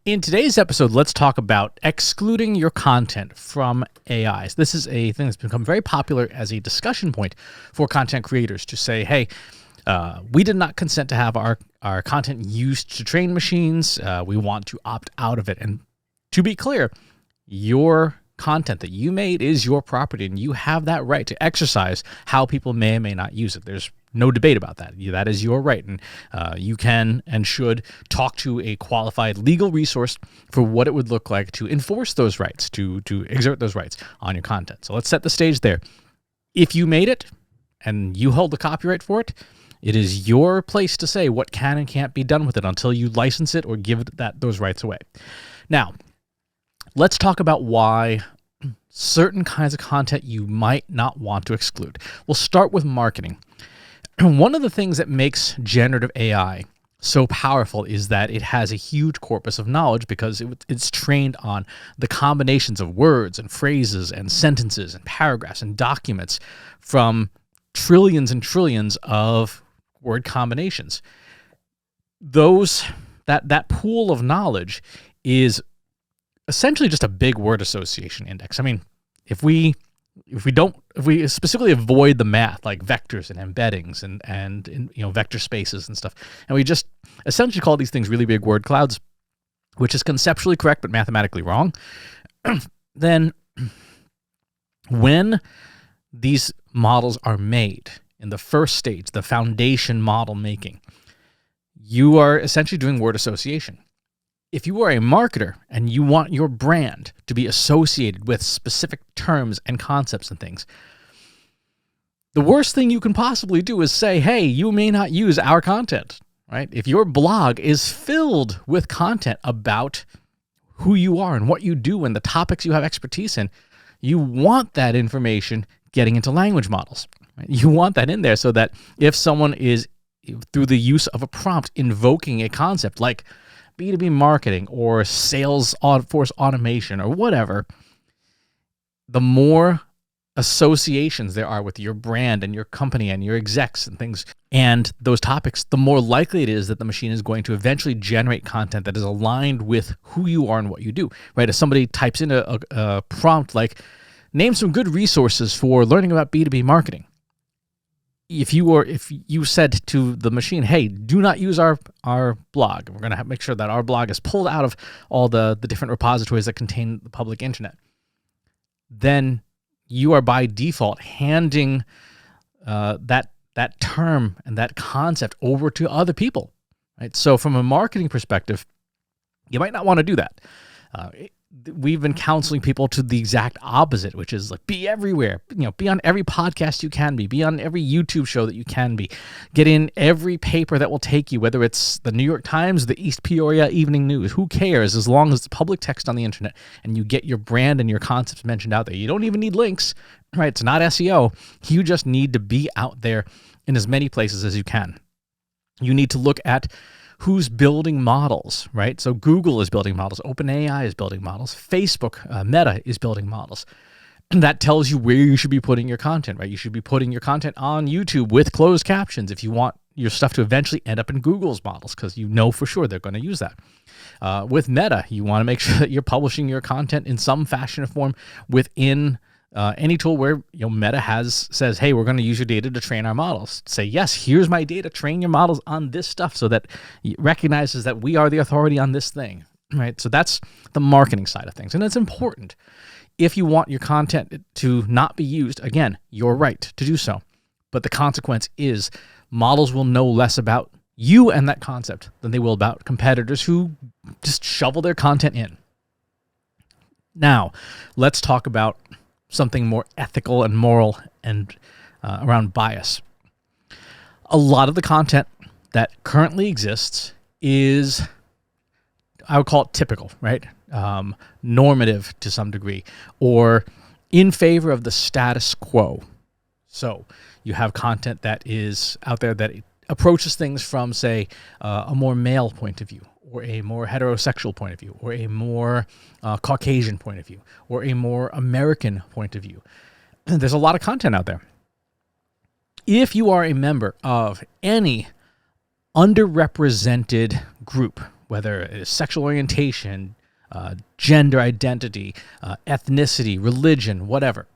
In today's episode, let's talk about excluding your content from AIs. This is a thing that's become very popular as a discussion point for content creators to say, hey, we did not consent to have our content used to train machines. We want to opt out of it. And to be clear, your content that you made is your property, and you have that right to exercise how people may or may not use it. There's no debate about that. That is your right, and you can and should talk to a qualified legal resource for what it would look like to enforce those rights, to exert those rights on your content. So let's set the stage there. If you made it and you hold the copyright for it, it is your place to say what can and can't be done with it until you license it or give those rights away. Now, let's talk about why certain kinds of content you might not want to exclude. We'll start with marketing. One of the things that makes generative AI so powerful is that it has a huge corpus of knowledge because it's trained on the combinations of words and phrases and sentences and paragraphs and documents from trillions and trillions of word combinations. That pool of knowledge is essentially just a big word association index. I mean, if we specifically avoid the math like vectors and embeddings and vector spaces and stuff, and we just essentially call these things really big word clouds, which is conceptually correct but mathematically wrong, then when these models are made in the first stage, the foundation model making, you are essentially doing word association. If you are a marketer and you want your brand to be associated with specific terms and concepts and things, the worst thing you can possibly do is say, hey, you may not use our content, right? If your blog is filled with content about who you are and what you do and the topics you have expertise in, you want that information getting into language models, right? You want that in there so that if someone is, through the use of a prompt, invoking a concept like B2B marketing or sales force automation or whatever, the more associations there are with your brand and your company and your execs and things and those topics, the more likely it is that the machine is going to eventually generate content that is aligned with who you are and what you do, right? If somebody types in a prompt like, name some good resources for learning about B2B marketing, if you said to the machine, hey, do not use our blog, we're going to make sure that our blog is pulled out of all the different repositories that contain the public internet, then you are by default handing that term and that concept over to other people, right? So from a marketing perspective, you might not want to do that. We've been counseling people to the exact opposite, which is like, be everywhere, be on every podcast you can be on every YouTube show that you can be, get in every paper that will take you, whether it's the New York Times, the East Peoria Evening News, who cares, as long as it's public text on the internet and you get your brand and your concepts mentioned out there. You don't even need links, right? It's not SEO. You just need to be out there in as many places as you can. You need to look at who's building models, right? So Google is building models, OpenAI is building models, Facebook, Meta is building models. And that tells you where you should be putting your content, right? You should be putting your content on YouTube with closed captions if you want your stuff to eventually end up in Google's models, because you know for sure they're going to use that. With Meta, you want to make sure that you're publishing your content in some fashion or form within any tool where Meta says, hey, we're going to use your data to train our models. Say, yes, here's my data, train your models on this stuff, so that it recognizes that we are the authority on this thing, right? So that's the marketing side of things. And it's important. If you want your content to not be used, again, you're right to do so. But the consequence is models will know less about you and that concept than they will about competitors who just shovel their content in. Now, let's talk about something more ethical and moral and around bias. A lot of the content that currently exists is, I would call it typical, right? Normative to some degree, or in favor of the status quo. So you have content that is out there that approaches things from, say, a more male point of view, or a more heterosexual point of view, or a more Caucasian point of view, or a more American point of view. There's a lot of content out there. If you are a member of any underrepresented group whether it is sexual orientation, gender identity, ethnicity, religion, whatever.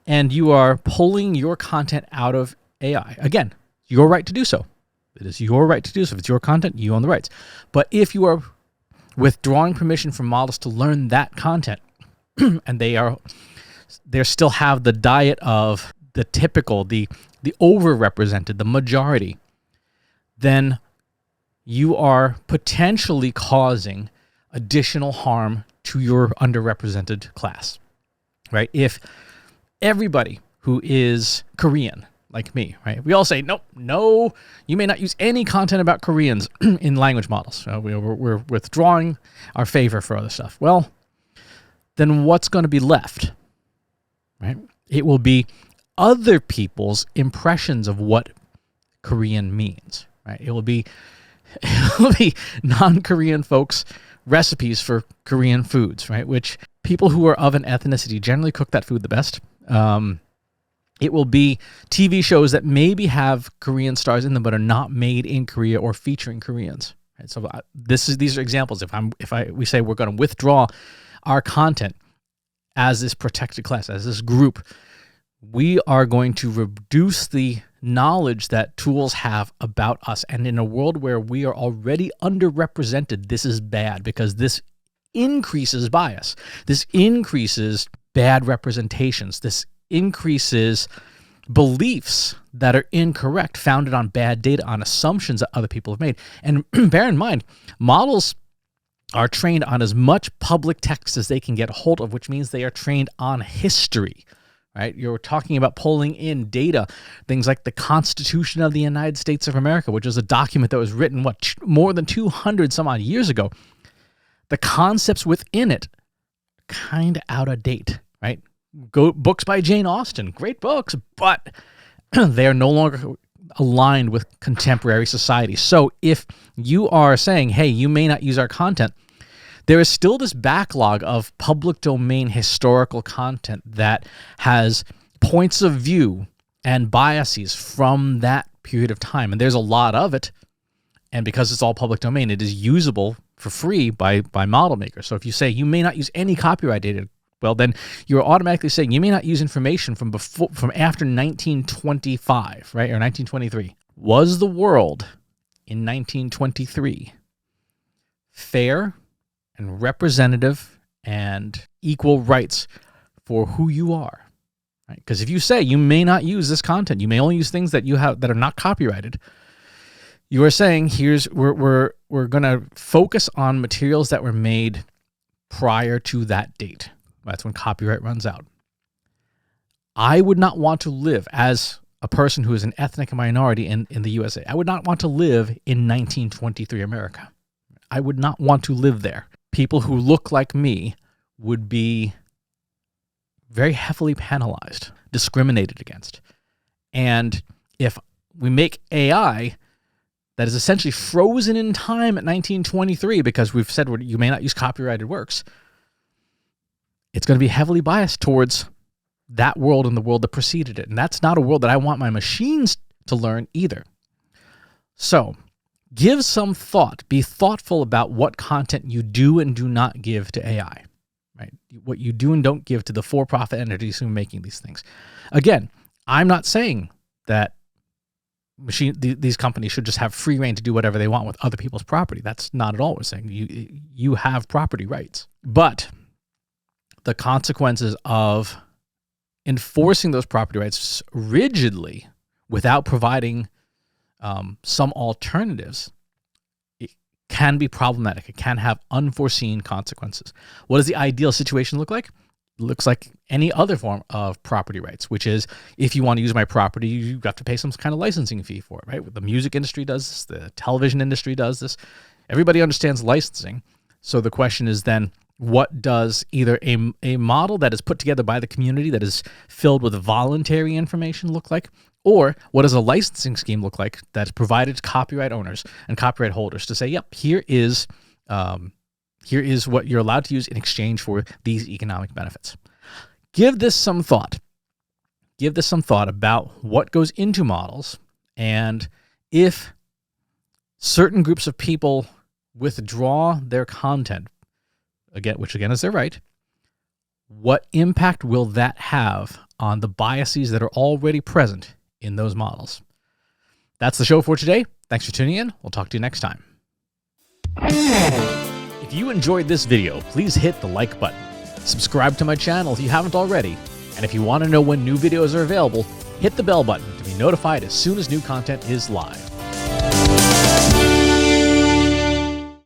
And you are pulling your content out of AI. Again, your right to do so. It is your right to do so. If it's your content, you own the rights. But if you are withdrawing permission from models to learn that content, and they still have the diet of the typical, the overrepresented, the majority, then you are potentially causing additional harm to your underrepresented class, right? If everybody who is Korean, like me, right? We all say, no, you may not use any content about Koreans in language models. We're withdrawing our favor for other stuff. Well, then what's going to be left, right? It will be other people's impressions of what Korean means, right? It will be non-Korean folks' recipes for Korean foods, right? Which people who are of an ethnicity generally cook that food the best. It will be TV shows that maybe have Korean stars in them but are not made in Korea or featuring Koreans. Right? So these are examples. We say we're going to withdraw our content as this protected class, as this group, we are going to reduce the knowledge that tools have about us. And in a world where we are already underrepresented, this is bad because this increases bias. This increases bad representations. This increases beliefs that are incorrect, founded on bad data, on assumptions that other people have made. And bear in mind, models are trained on as much public text as they can get a hold of, which means they are trained on history, right? You're talking about pulling in data, things like the Constitution of the United States of America, which is a document that was written, more than 200 some odd years ago. The concepts within it, kind of out of date, right? Books by Jane Austen, great books, but they are no longer aligned with contemporary society. So if you are saying, hey, you may not use our content, there is still this backlog of public domain historical content that has points of view and biases from that period of time. And there's a lot of it. And because it's all public domain, it is usable for free by model makers. So if you say you may not use any copyright data, well, then you're automatically saying you may not use information from after 1925, right, or 1923. Was the world in 1923 fair and representative and equal rights for who you are? Right? Because if you say you may not use this content, you may only use things that you have that are not copyrighted, you are saying we're going to focus on materials that were made prior to that date. That's when copyright runs out. I would not want to live as a person who is an ethnic minority in the USA. I would not want to live in 1923 America. I would not want to live there. People who look like me would be very heavily penalized, discriminated against. And if we make AI that is essentially frozen in time at 1923 because we've said you may not use copyrighted works, it's going to be heavily biased towards that world and the world that preceded it. And that's not a world that I want my machines to learn either. So give some thought. Be thoughtful about what content you do and do not give to AI, right? What you do and don't give to the for-profit entities who are making these things. Again, I'm not saying that these companies should just have free reign to do whatever they want with other people's property. That's not at all what we're saying. You have property rights. But the consequences of enforcing those property rights rigidly without providing some alternatives, it can be problematic. It can have unforeseen consequences. What does the ideal situation look like? It looks like any other form of property rights, which is if you want to use my property, you have to pay some kind of licensing fee for it, right? The music industry does this. The television industry does this. Everybody understands licensing. So the question is then, what does either a model that is put together by the community that is filled with voluntary information look like? Or what does a licensing scheme look like that's provided to copyright owners and copyright holders to say, yep, here is what you're allowed to use in exchange for these economic benefits. Give this some thought. Give this some thought about what goes into models and if certain groups of people withdraw their content, which is their right, what impact will that have on the biases that are already present in those models? That's the show for today. Thanks for tuning in. We'll talk to you next time. If you enjoyed this video, please hit the like button. Subscribe to my channel if you haven't already. And if you want to know when new videos are available, hit the bell button to be notified as soon as new content is live.